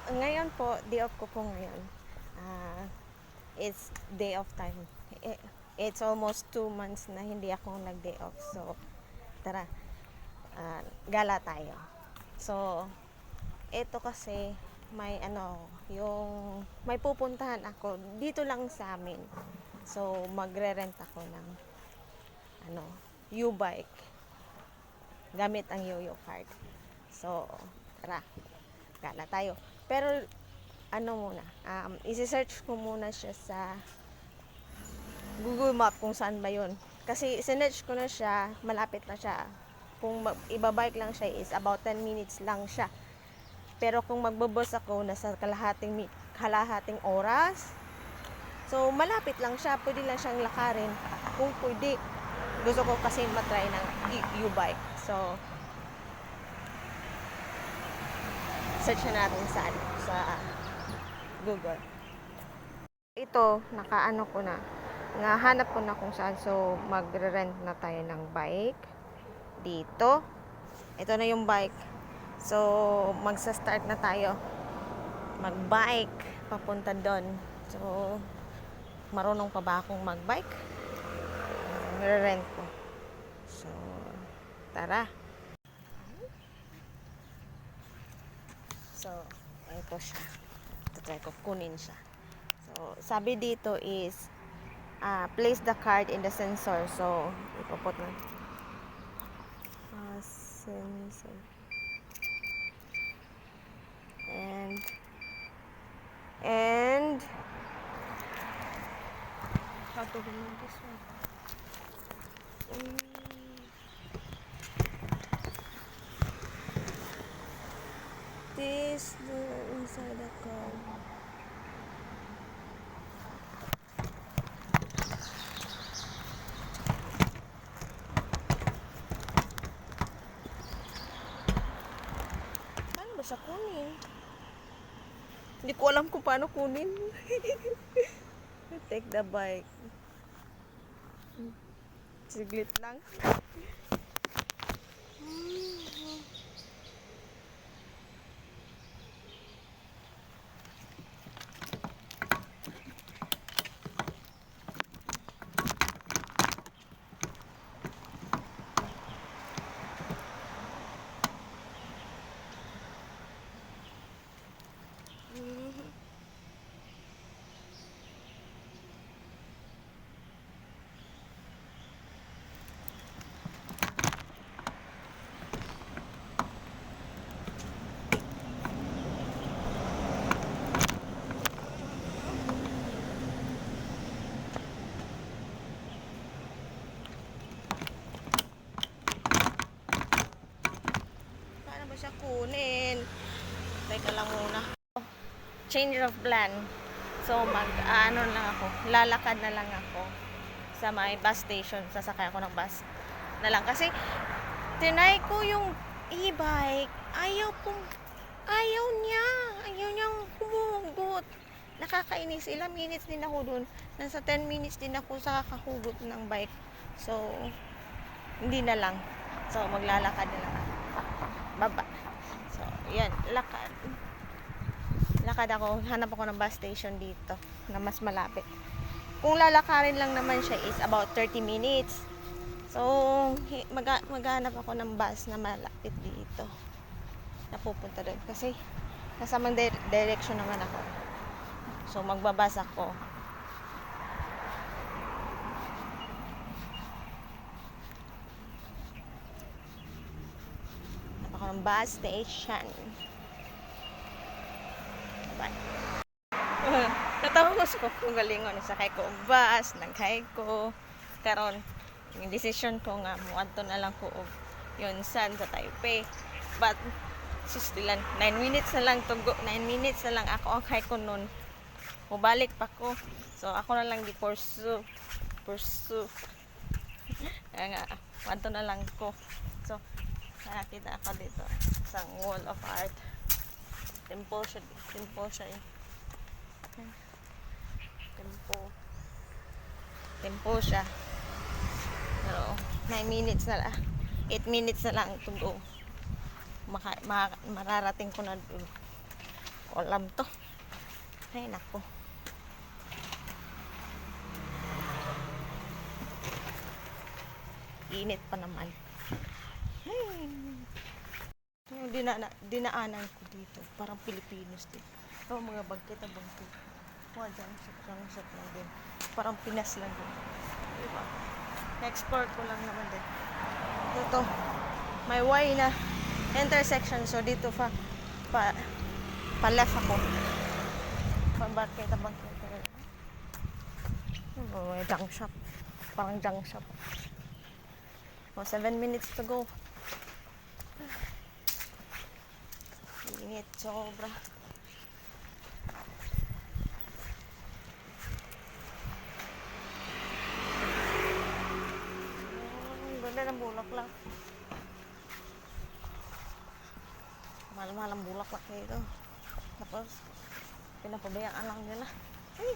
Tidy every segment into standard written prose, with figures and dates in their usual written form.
Ngayon po, day off ko po ngayon. Ah, it's day off time. It's almost 2 months na hindi ako nag-day off. So, tara, gala tayo. So, ito kasi may yung may pupuntahan ako dito lang sa amin. So, magre-rent ako ng ano, U-bike gamit ang YoYo card. So, tara, gala tayo. Pero muna, isi-search ko muna siya sa Google Map kung saan ba yun. Kasi sinearch ko na siya, malapit na siya. Kung ibabike lang siya is about 10 minutes lang siya. Pero kung magbabus ako, nasa kalahating oras. So, malapit lang siya. Pwede lang siyang lakarin. Kung pwede. Gusto ko kasi matry ng U-bike. So, search na natin sa Google. Ito, nakaano ko na. Hanap ko na kung saan. So, magre-rent na tayo ng bike. Dito. Ito na yung bike. So, magsa-start na tayo. Mag-bike. Papunta doon. So, marunong pa ba akong mag-bike? Magre-rent ko. So, tara. So, ito siya. Try ko kunin siya. So, sabi dito is place the card in the sensor. So, ipapot na. Sensor. And how to remove this one? This inside the card. Paano ba siya kunin? Hindi ko alam kung paano kunin. Take the bike. Siglit lang. Paano ba siya kunin? Teka lang muna. Change of plan. So, lang ako. Lalakad na lang ako sa may bus station. Sasakay ako ng bus na lang. Kasi, tinay ko yung e-bike. Ayaw niya. Ayaw niyang humugot. Nakakainis. Ilang minutes din ako dun. Nasa 10 minutes din ako sa kakahugot ng bike. So, hindi na lang. So, maglalakad na lang ako. Baba. So, yan. Lakad ako, hanap ako ng bus station dito na mas malapit. Kung lalakarin lang naman siya is about 30 minutes. So, maghanap ako ng bus na malapit dito na pupunta doon. Kasi, nasa direction naman ako. So, magbabas ako. Hanap ako ng bus station. Natapos ko kung galingon sakay ko og bus, naghay ko karon yung decision ko nga muadto na lang ko og Yonsan sa Taipei, but sustilan 9 minutes na lang tugo, 9 minutes na lang ako ang kay ko nun, mubalik pa ko, so ako na lang di pursue nga muadto na lang ko. So nakakita ako dito sa wall of art, temple siya tempo siya. Pero 9 minutes na lang, 8 minutes na lang to go. Mararating ko na doon. ko alam to. Ay, nako. Init pa naman. Ay. Yung dinaanan ko dito. Parang Pilipinos din. Oh, mga bangkit. Mga junk shop lang din. Parang Pinas lang din. Diba? Na-export ko lang naman din. Ito. May Y na intersection. So, dito pa left ako. Bangkit. Oh, may junk shop. Parang junk shop. Oh, 7 minutes to go. Init, sobra. Ganda ng bulaklak. Mahal-mahal ang bulaklak dito. Tapos, pinapabayaan lang nila. Ay!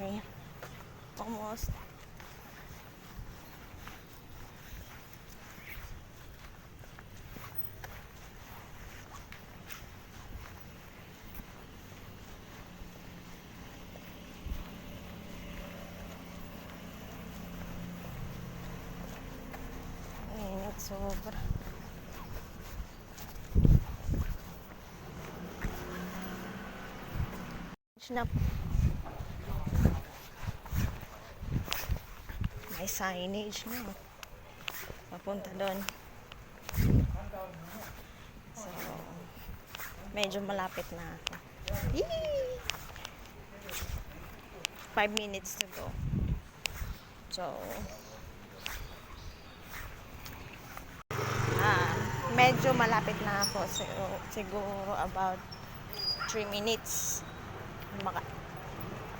Okay. Almost. Init sobra. Snap. May signage na. Papunta doon. So, medyo malapit na ako. Yee! 5 minutes to go. So, medyo malapit na ako. So, siguro about 3 minutes.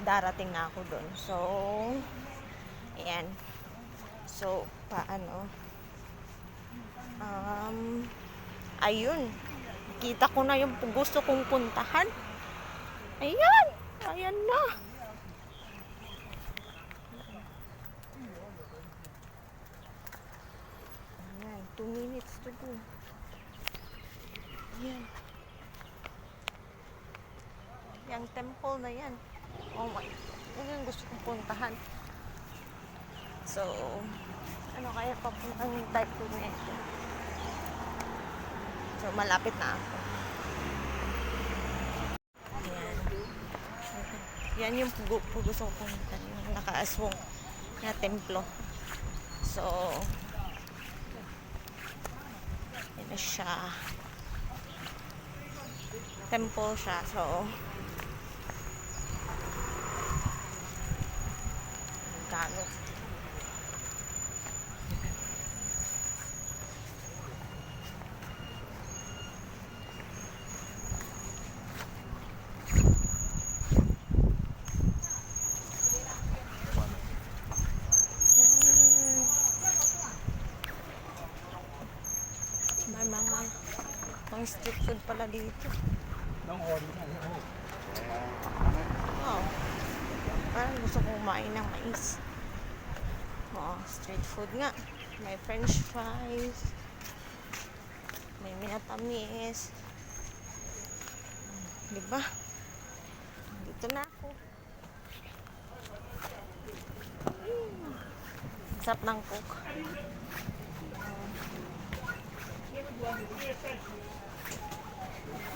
Darating na ako doon. So, ayan. So, paano? Ayun. Kita ko na yung gusto kong puntahan. Ayan. Ayan na. Ayan. 2 minutes to go. Ayan. Yung temple na yan. Oh my. Yan yung gusto kong puntahan. So, ano kaya papuntang type ko na ito? So, malapit na ako. Ayan. Yan yung gusto kong puntahan. Yung nakaaswong na templo. So, yan na siya. Temple siya. So, gano. May mga street food pala dito. Wow. Parang gusto kong kumain ng mais. Oh, street food nga. May french fries. May minatamis. Diba? Dito na ako. Sarap ng coke.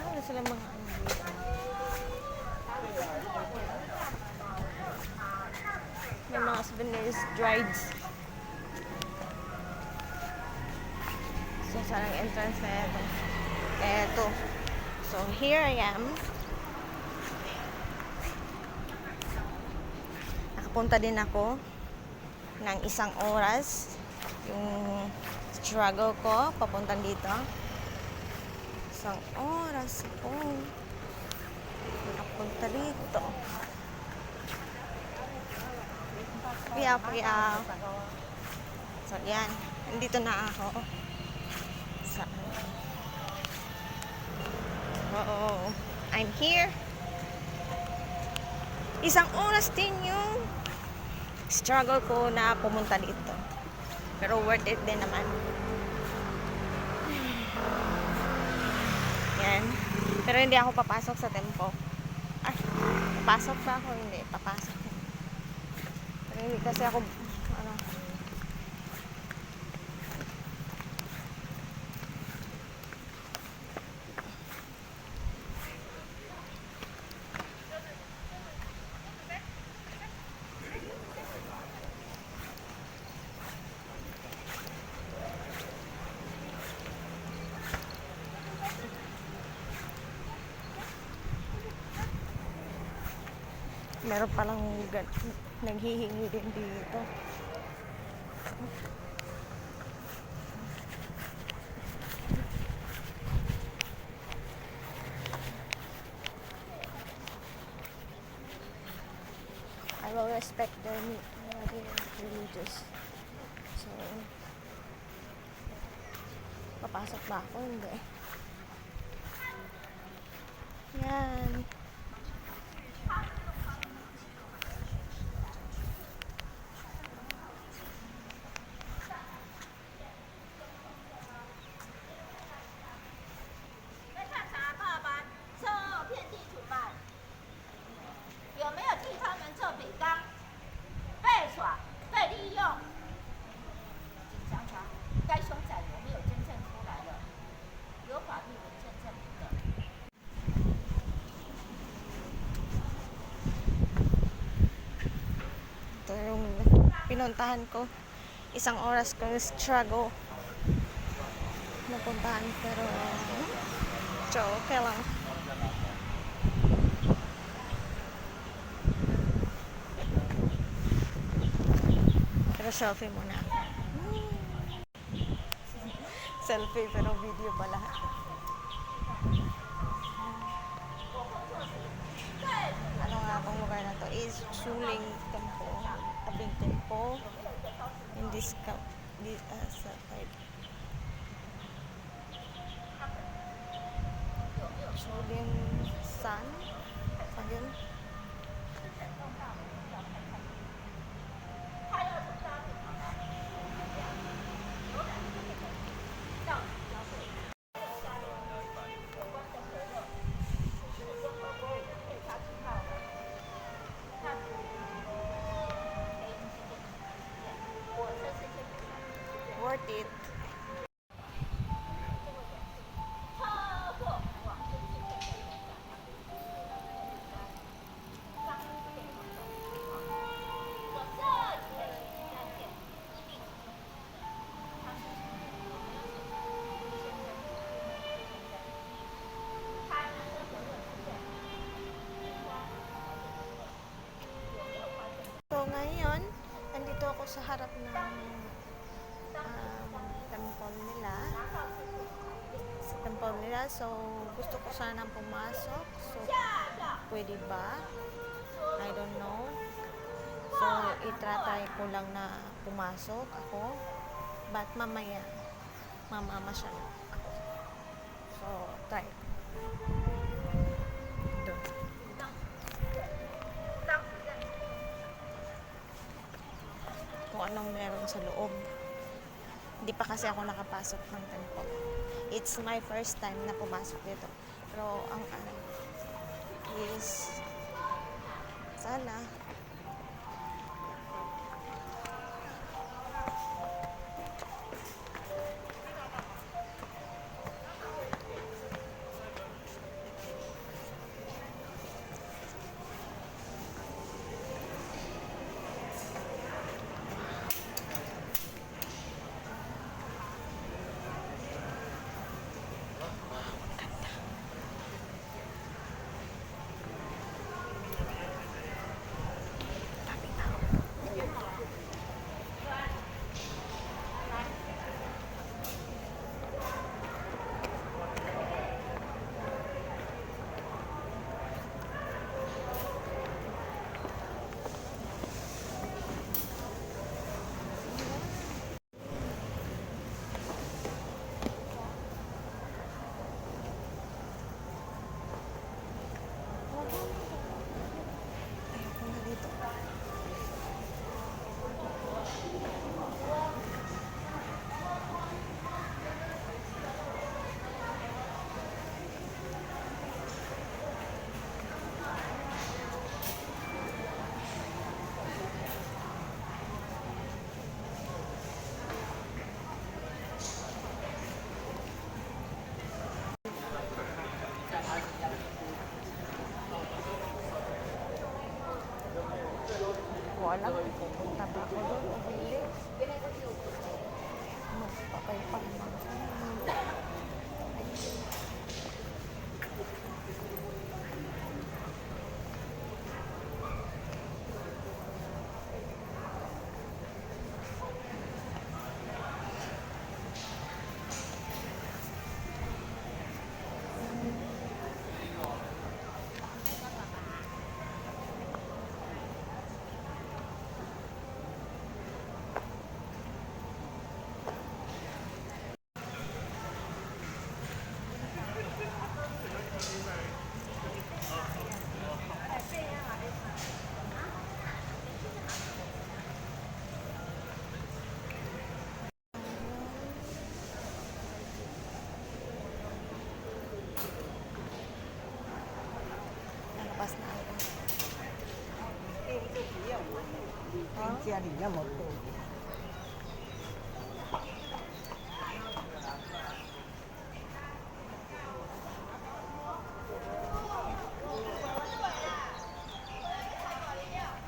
Ano sila mga ano dito? May mga souvenirs, dried. So, saan ang entrance na ito? Eto. So, here I am. Nakapunta din ako ng 1 oras. Yung struggle ko, papuntang dito. 1 oras ako. Nakapunta dito. Piyaw. So, yan. Nandito na ako. Oo. I'm here. 1 oras din yung struggle ko na pumunta dito. Pero worth it din naman. Yan. Pero hindi ako papasok sa tempo. Ay, papasok ba ako? Hindi, papasok. Pero hindi kasi ako, ano, meron palang naghihingi din dito. I will respect their religious. So, papasok ba ako? Hindi. Yan. Ito yung pinuntahan ko. Isang oras ko struggle napuntahan, pero so okay lang. Pero selfie muna. Selfie pero video pa lahat. Ano nga pong lugar na to? Is Suling Tempo. Tabing Tempo. In this sa type. Suling San. Ayun. Worth it. So ngayon, andito ako sa harap ng temple nila. Sa temple nila. So gusto ko sanang pumasok. So pwede ba? I don't know. So itratry ko lang na pumasok ako. But mamaya mamamasyal ako. So try. Doon. Kung anong meron sa loob. Hindi pa kasi ako nakapasok ng temple. It's my first time na pumasok dito. Pero ang ano is sana alam kung pupunta ba ako doon o hindi. Magpapaypang lang. Nalabas na ako. 家里那么多。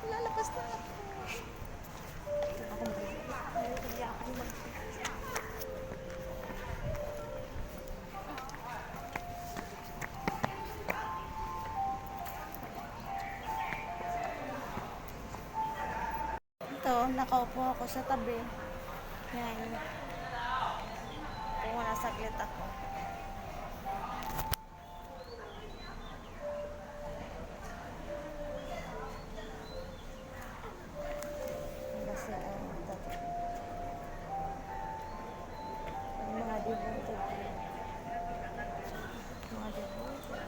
Lalabas na ako. Ito, nakaupo ako sa tabi. Yan. Kung wala saglit ako. Kasi mga devoted. Mga devoted.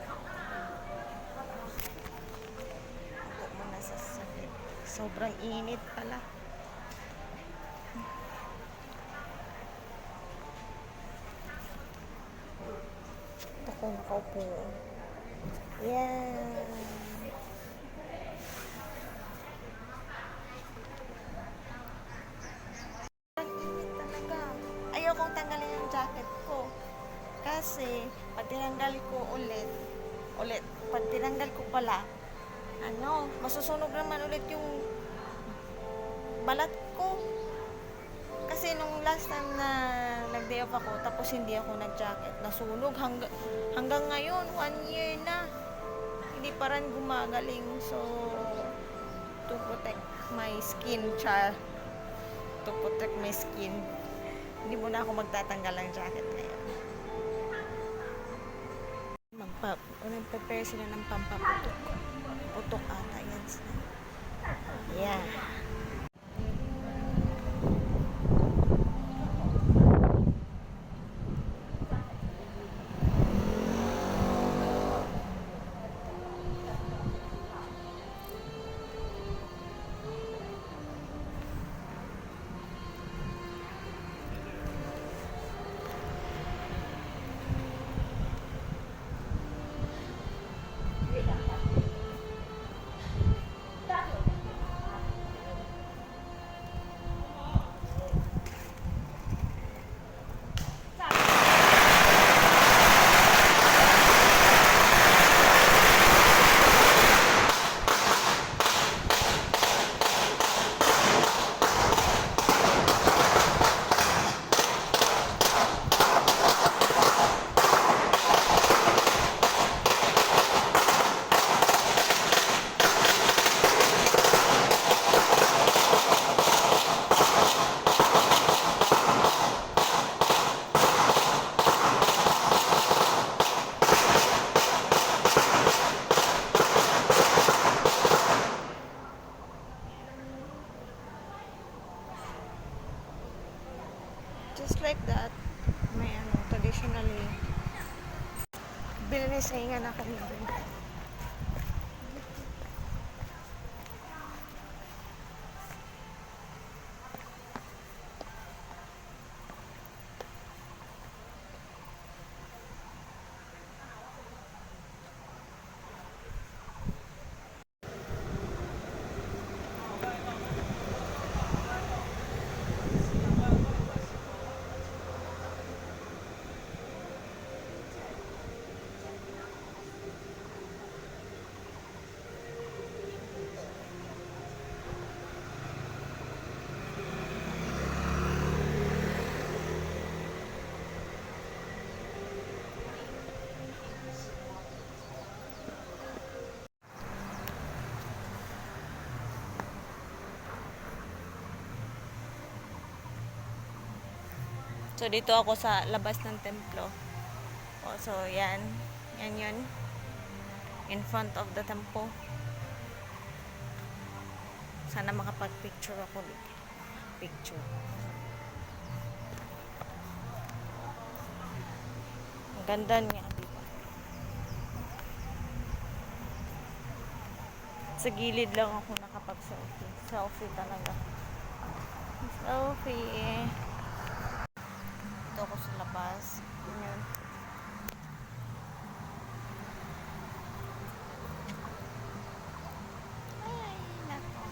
Ako muna sa saglit. Sobrang init pala. Ito kung nakaupo. Yan. Ang init talaga. Ayaw kong tanggalin yung jacket ko. Kasi, pag tinanggal ko ulit, pag tinanggal ko pala, masusunog naman ulit yung balat ko. Kasi nung last time na nag-day off ako, tapos hindi ako nag-jacket, nasunog hanggang ngayon, 1 year na. Hindi pa rin gumagaling. So, to protect my skin, hindi mo na ako magtatanggal ng jacket ngayon. Nag-prepare sila ng pampaputok. Putok ata yan sila. Yeah. Just like that, may traditionally, bilinisayngan ako nito. So, dito ako sa labas ng templo. Oh, so, yan. Yan yun. In front of the temple. Sana makapag-picture ako dito. Picture. Ang ganda niya, diba? Sa gilid lang ako nakapag-selfie. Selfie talaga. Selfie. Ito ako sa labas. Yun. Ay, nako.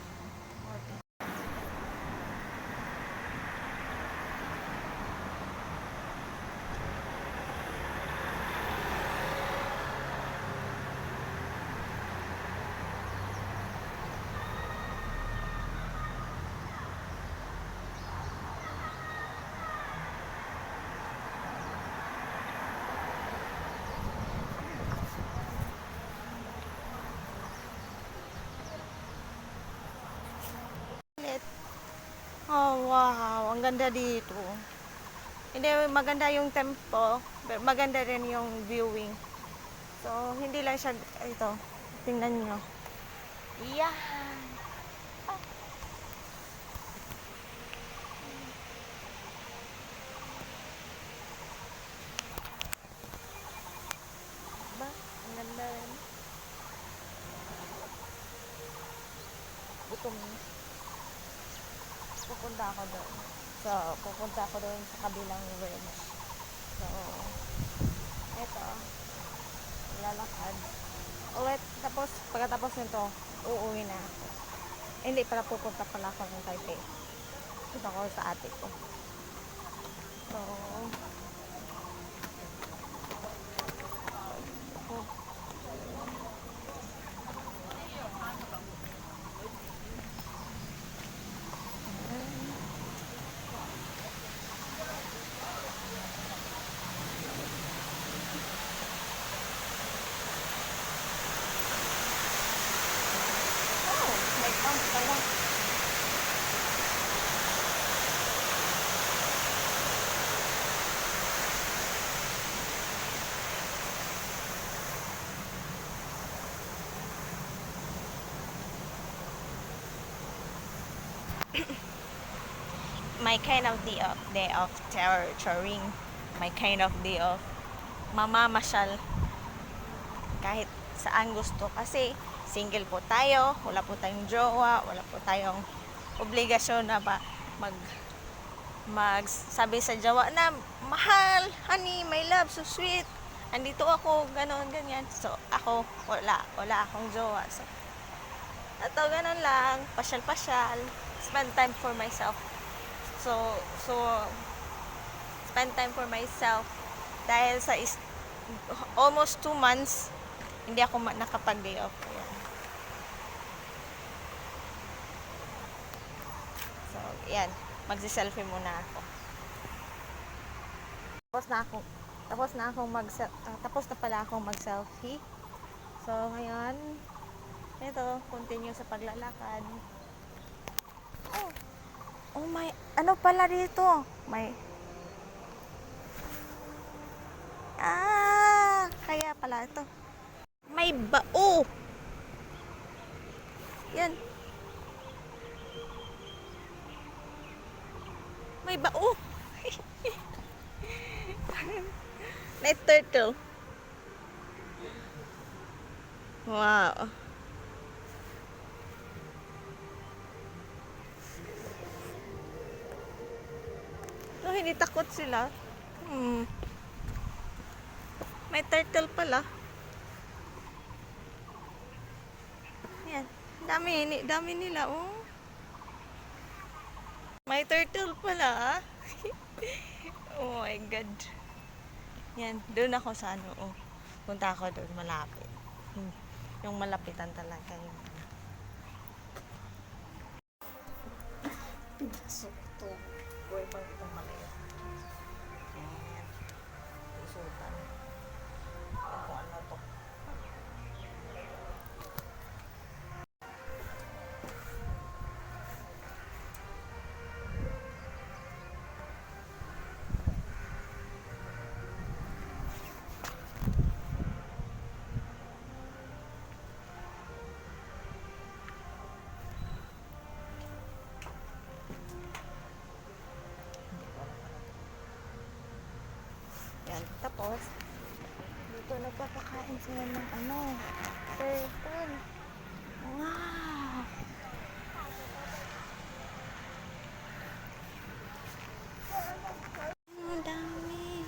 Oh, wow. Ang ganda dito. Hindi, maganda yung tempo. Pero maganda rin yung viewing. So, hindi lang siya, ito, tingnan nyo. Yan! Ah. Ba? Ang ganda rin. Gutom. Pupunta ako doon. So, pupunta ako doon sa kabilang room. So, ito. Lalakad. Ulit, tapos, pagkatapos nito, uuwi na ako. Hindi, pala pupunta pala ako ng Taipei. Punta ko sa ate ko. So, oh. Oh, may pump pala. My kind of day of touring. My kind of day of mamamasyal kahit saan gusto. Kasi single po tayo, wala po tayong jowa, wala po tayong obligasyon na magsabi sa jowa na, mahal, honey, my love, so sweet. Andito ako, ganon, ganyan. So, ako, wala akong jowa. So, ito, ganon lang, pasyal-pasyal, spend time for myself. So, spend time for myself dahil sa almost 2 months hindi ako nakapag-day off. Ayan. So, yan. Magsi-selfie muna ako. Tapos na pala akong mag-selfie. So, ngayon, ito, continue sa paglalakad. Oh my, ano pala dito? Kaya pala ito. May bao. Yan. May bao. Night turtle. Wow. So, hindi takot sila. May turtle pala. Yan. Dami nila, oh. May turtle pala. Oh my God. Yan. Doon ako sa ano, oh. Punta ako doon, malapit. Yung malapitan talaga yung pinasok to. Buhay pang itong maliit. Yan. Usutan. Yan kung ano to. sila ng ano, turtle. Wow! Ang dami.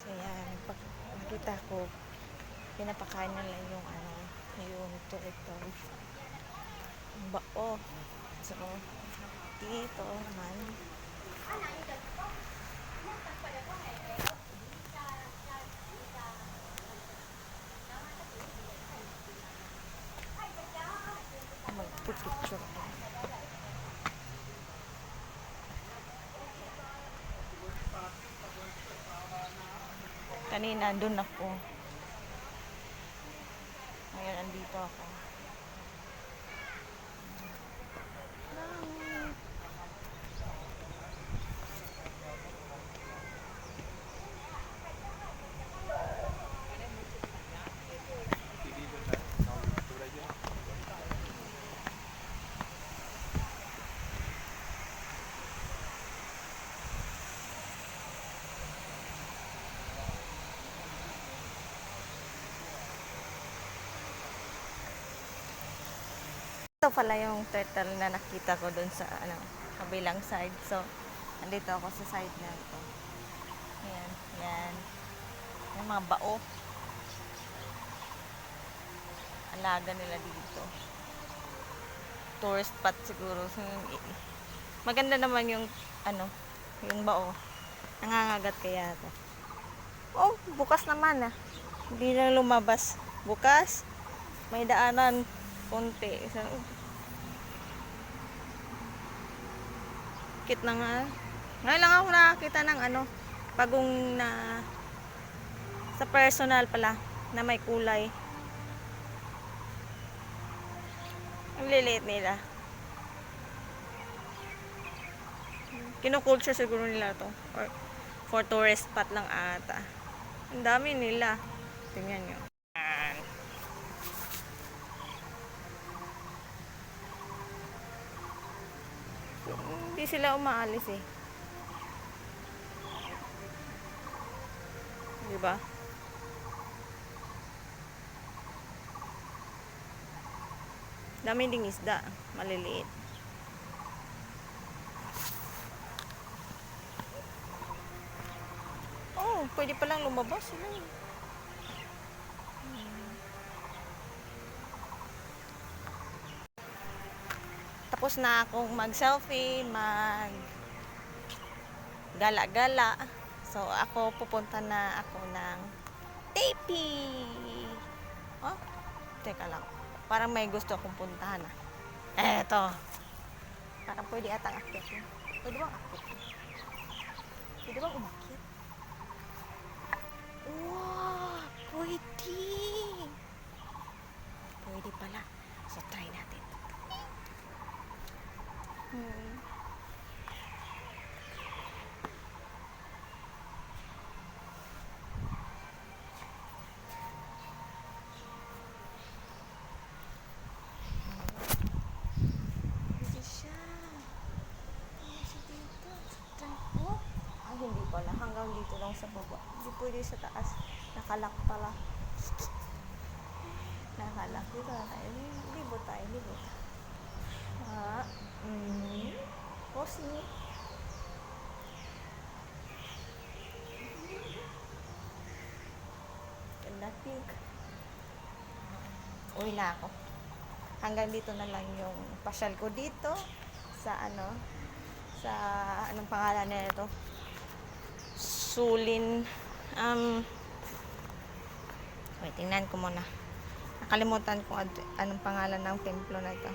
Kaya nakita ko, pinapakain nila yung ano, yung turtle. Ang bao. So, dito naman, magpipicture ako. Kanina, dun ako. Ngayon, andito ako. Ito pala yung turtle na nakita ko dun sa ano, kabilang side. So, andito ako sa side na ito. Ayan, yan. Yung mga bao. Alaga nila dito. Tourist spot siguro. So, maganda naman yung ano, yung bao. Nangangagat kaya ito. Oh, bukas naman ah. Hindi na lumabas. Bukas. May daanan konti. So, kit na nga. Ngayon lang ako nakakita ng ano, bagong na sa personal pala na may kulay. Ang liliit nila. Kinukulture siguro nila to. Or for tourist spot lang ata. Ang dami nila. Tingnan nyo. Hindi sila umaalis eh. Diba? Dami ding isda. Maliliit. Oh, pwede palang lumabas. Tapos na akong mag-selfie, gala-gala. So, ako pupunta na ako ng Tepi. Oh, teka lang. Parang may gusto akong puntahan ah. Eto. Parang pwede atang akit. Pwede bang akit? Pwede bang umakit? Wow! Pwede! Pwede pala. So, try natin. Pwede siya. Pwede siya dito. Try ko. Ah, hindi pala. Hanggang dito lang sa baba. Hindi pwede sa taas. Nakalak pala. Nakalak. Dito na tayo. Libot tayo. Libot. Ah. Pause me. Ganda pink. Uwi na ako. Hanggang dito na lang yung pasyal ko dito sa ano, sa anong pangalan na ito, Sulin. Wait, tingnan ko muna. Nakalimutan ko anong pangalan ng templo na ito.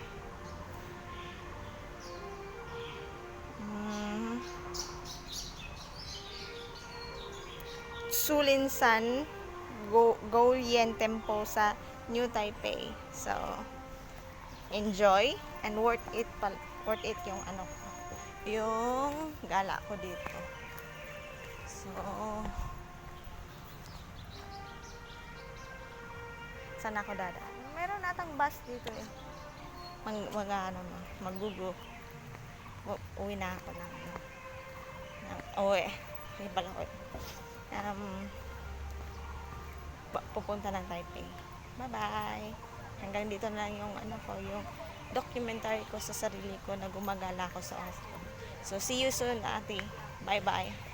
Sulinsan Goryeo Temple sa New Taipei. So, enjoy and worth it yung ano, yung gala ko dito. So, saan ako dadaan? Meron natang bus dito eh. Magugo. Uwi na ako uwi. Hindi pala ko. Pupunta ng Taipei. Bye-bye. Hanggang dito na lang yung yung documentary ko sa sarili ko na gumagala ko sa Oslo. So, see you soon, ate. Bye-bye.